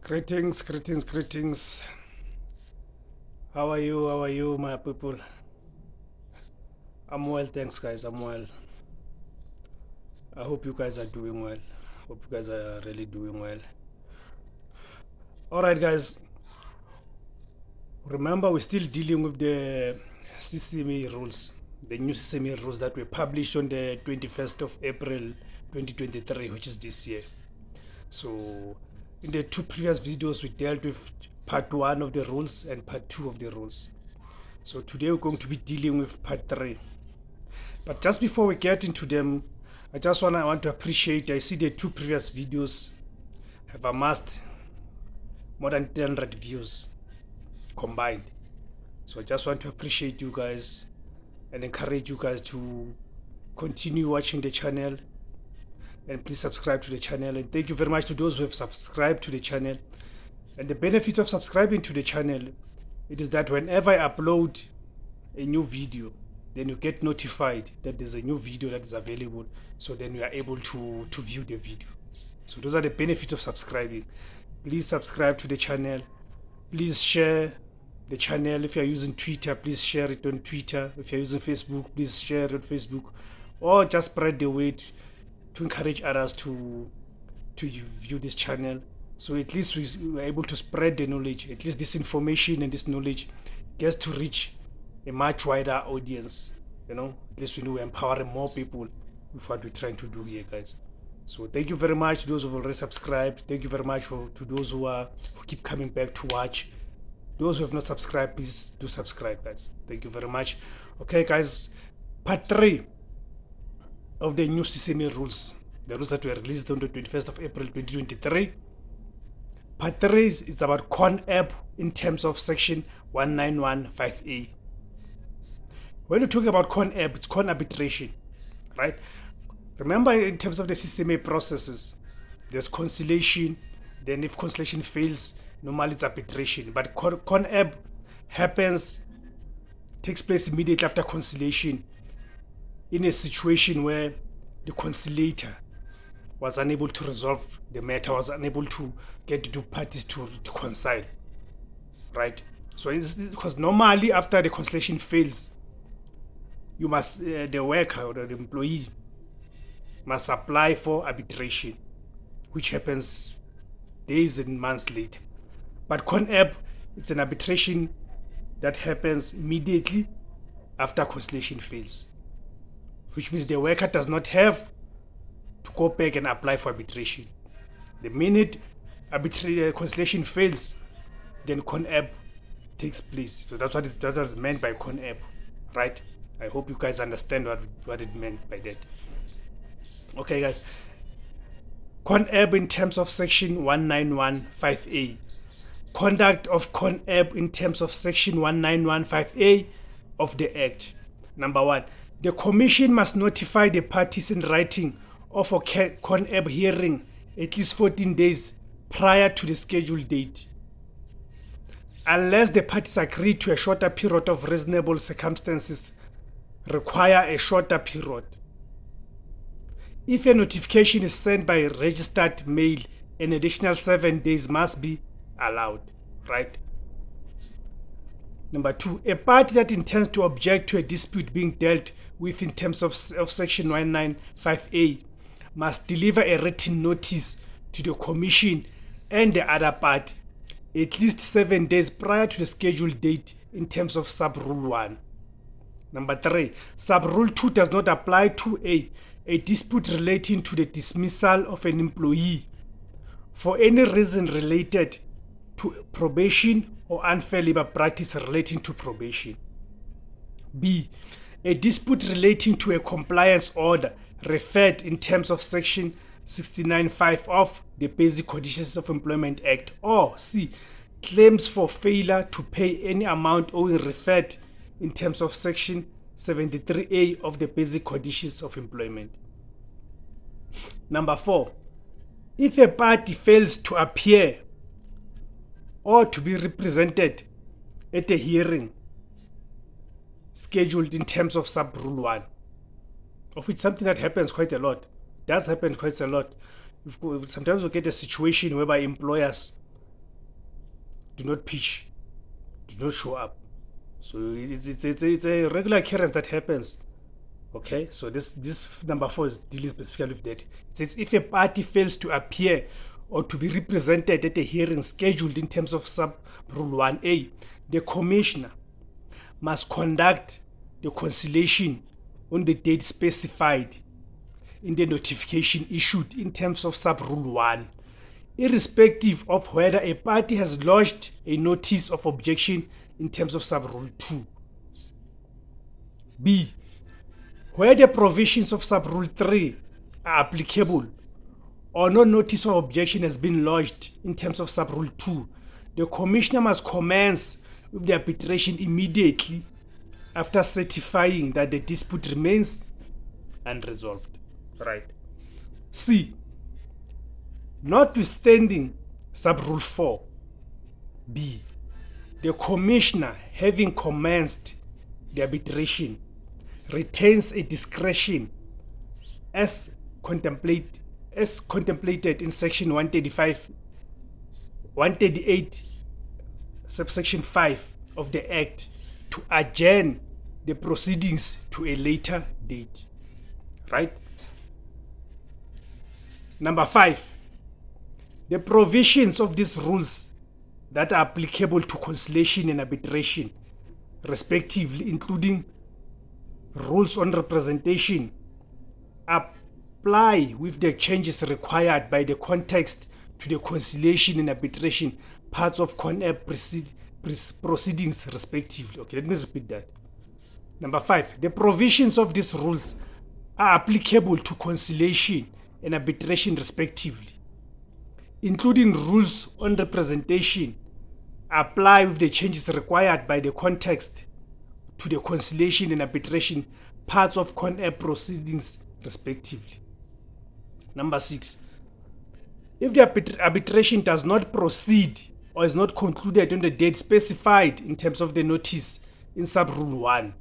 Greetings. How are you, my people? I'm well, thanks, guys. I'm well. I hope you guys are doing well. Hope you guys are really doing well. All right, guys. Remember, we're still dealing with the CCMA rules, the new CCMA rules that were published on the 21st of April 2023, which is this year. So, in the two previous videos, we dealt with part 1 of the rules and part 2 of the rules. So today we're going to be dealing with part 3. But just before we get into them, I want to appreciate, I see the two previous videos have amassed more than 300 views combined. So I just want to appreciate you guys and encourage you guys to continue watching the channel, and please subscribe to the channel. And thank you very much to those who have subscribed to the channel. And the benefit of subscribing to the channel, it is that whenever I upload a new video, then you get notified that there's a new video that is available. So then you are able to view the video. So those are the benefits of subscribing. Please subscribe to the channel. Please share the channel. If you're using Twitter, please share it on Twitter. If you're using Facebook, please share it on Facebook. Or just spread the word to encourage others to view this channel. So at least we are able to spread the knowledge. At least this information and this knowledge gets to reach a much wider audience. At least we know we're empowering more people with what we're trying to do here, guys. So thank you very much to those who've already subscribed. Thank you very much to those who keep coming back to watch. Those who have not subscribed, please do subscribe, guys. Thank you very much. Okay, guys, part 3 of the new CCMA rules, the rules that were released on the 21st of April 2023. Part 3 is about CON-ARB in terms of section 1915A. When you talk about CON-ARB, it's con-arbitration, right? Remember, in terms of the CCMA processes, there's conciliation. Then if conciliation fails, normally it's arbitration. But CON-ARB takes place immediately after conciliation in a situation where the conciliator was unable to resolve the matter, was unable to get the two parties to reconcile, right? So because normally after the conciliation fails, you must the worker or the employee must apply for arbitration, which happens days and months later. But CON-ARB, it's an arbitration that happens immediately after conciliation fails, which means the worker does not have to go back and apply for arbitration. The minute conciliation fails, then CON-ARB takes place. So that's what is meant by CON-ARB, right? I hope you guys understand what it meant by that. Okay, guys. CON-ARB in terms of section 1915A. Conduct of CON-ARB in terms of section 1915A of the Act. Number 1. The Commission must notify the parties in writing of a CON-ARB hearing at least 14 days prior to the scheduled date, unless the parties agree to a shorter period of reasonable circumstances require a shorter period. If a notification is sent by registered mail, an additional 7 days must be allowed, right? Number 2, a party that intends to object to a dispute being dealt with in terms of section 195A must deliver a written notice to the Commission and the other party at least 7 days prior to the scheduled date in terms of sub-rule 1. Number 3, sub-rule 2 does not apply to a dispute relating to the dismissal of an employee for any reason related to probation or unfair labor practice relating to probation. B, a dispute relating to a compliance order referred in terms of section 69(5) of the Basic Conditions of Employment Act. Or C, claims for failure to pay any amount owing referred in terms of section 73A of the Basic Conditions of Employment. Number 4, if a party fails to appear or to be represented at a hearing scheduled in terms of sub-rule 1, of which something that happens quite a lot, does happen quite a lot. Sometimes we get a situation whereby employers do not pitch, do not show up. So it's a regular occurrence that happens. Okay, so this number 4 is dealing specifically with that. It says if a party fails to appear or to be represented at a hearing scheduled in terms of sub rule 1A, the commissioner must conduct the conciliation on the date specified in the notification issued in terms of sub rule 1, irrespective of whether a party has lodged a notice of objection in terms of sub rule 2. B. Where the provisions of sub rule 3 are applicable or no notice of objection has been lodged in terms of sub rule 2, the commissioner must commence with the arbitration immediately after certifying that the dispute remains unresolved. Right. C. Notwithstanding sub rule 4, B, the commissioner having commenced the arbitration retains a discretion as contemplated in section 138 subsection 5 of the Act to adjourn the proceedings to a later date. Right? Number 5, the provisions of these rules that are applicable to conciliation and arbitration, respectively, including rules on representation, apply with the changes required by the context to the conciliation and arbitration parts of CON-ARB proceedings, respectively. Okay, let me repeat that. Number 5, the provisions of these rules are applicable to conciliation and arbitration, respectively, including rules on representation, apply with the changes required by the context to the conciliation and arbitration parts of CON-ARB proceedings, respectively. Number 6, if the arbitration does not proceed or is not concluded on the date specified in terms of the notice in sub rule 1,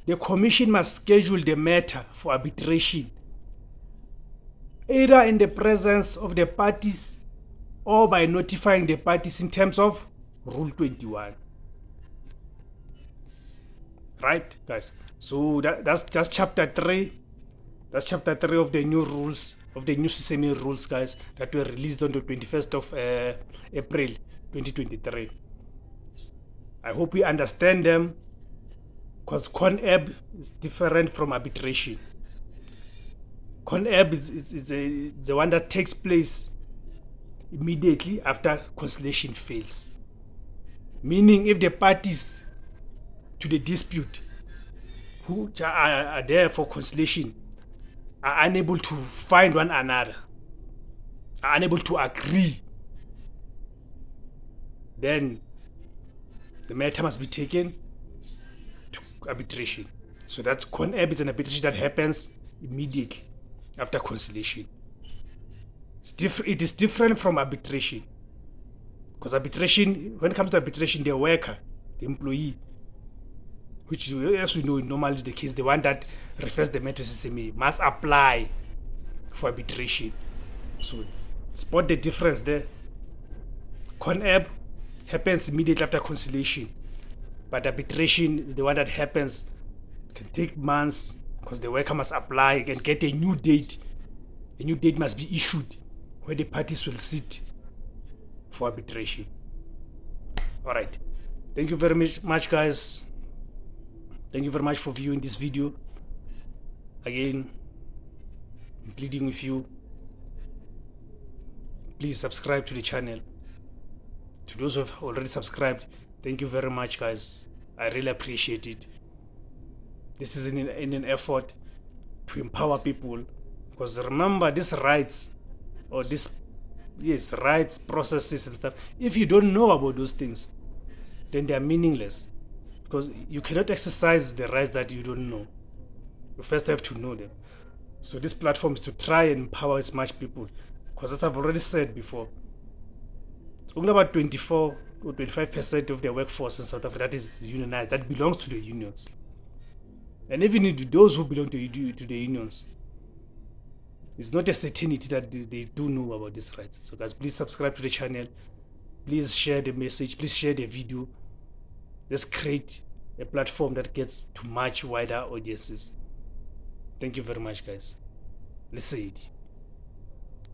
the commission must schedule the matter for arbitration either in the presence of the parties or by notifying the parties in terms of Rule 21. Right, guys? So that's chapter 3. That's chapter 3 of the new rules, of the new CCMA rules, guys, that were released on the 21st of April 2023. I hope you understand them, because CON-ARB is different from arbitration. CON-ARB is the one that takes place immediately after conciliation fails. Meaning, if the parties to the dispute who are there for conciliation are unable to find one another, are unable to agree, then the matter must be taken to arbitration. So that's CON-ARB is an arbitration that happens immediately after conciliation. It is different from arbitration, because arbitration, when it comes to arbitration, the worker, the employee, which, as we know, normally is the case, the one that refers the matter to CCMA, must apply for arbitration. So spot the difference there. CON-ARB happens immediately after conciliation, but arbitration is the one that happens, can take months, because the worker must apply and get a new date. A new date must be issued where the parties will sit for arbitration. All right. Thank you very much, guys. Thank you very much for viewing this video. Again, I'm pleading with you, please subscribe to the channel. To those who have already subscribed, thank you very much, guys. I really appreciate it. This is in an effort to empower people, because remember, these rights, or rights processes and stuff, if you don't know about those things, then they are meaningless, because you cannot exercise the rights that you don't know. You first have to know them. So this platform is to try and empower as much people, because as I've already said before, it's only about 24 or 25% of the workforce in South Africa that is unionized, that belongs to the unions. And even those who belong to the unions, it's not a certainty that they do know about these rights. So guys, please subscribe to the channel. Please share the message, please share the video. Let's create a platform that gets to much wider audiences. Thank you very much, guys. Let's say it.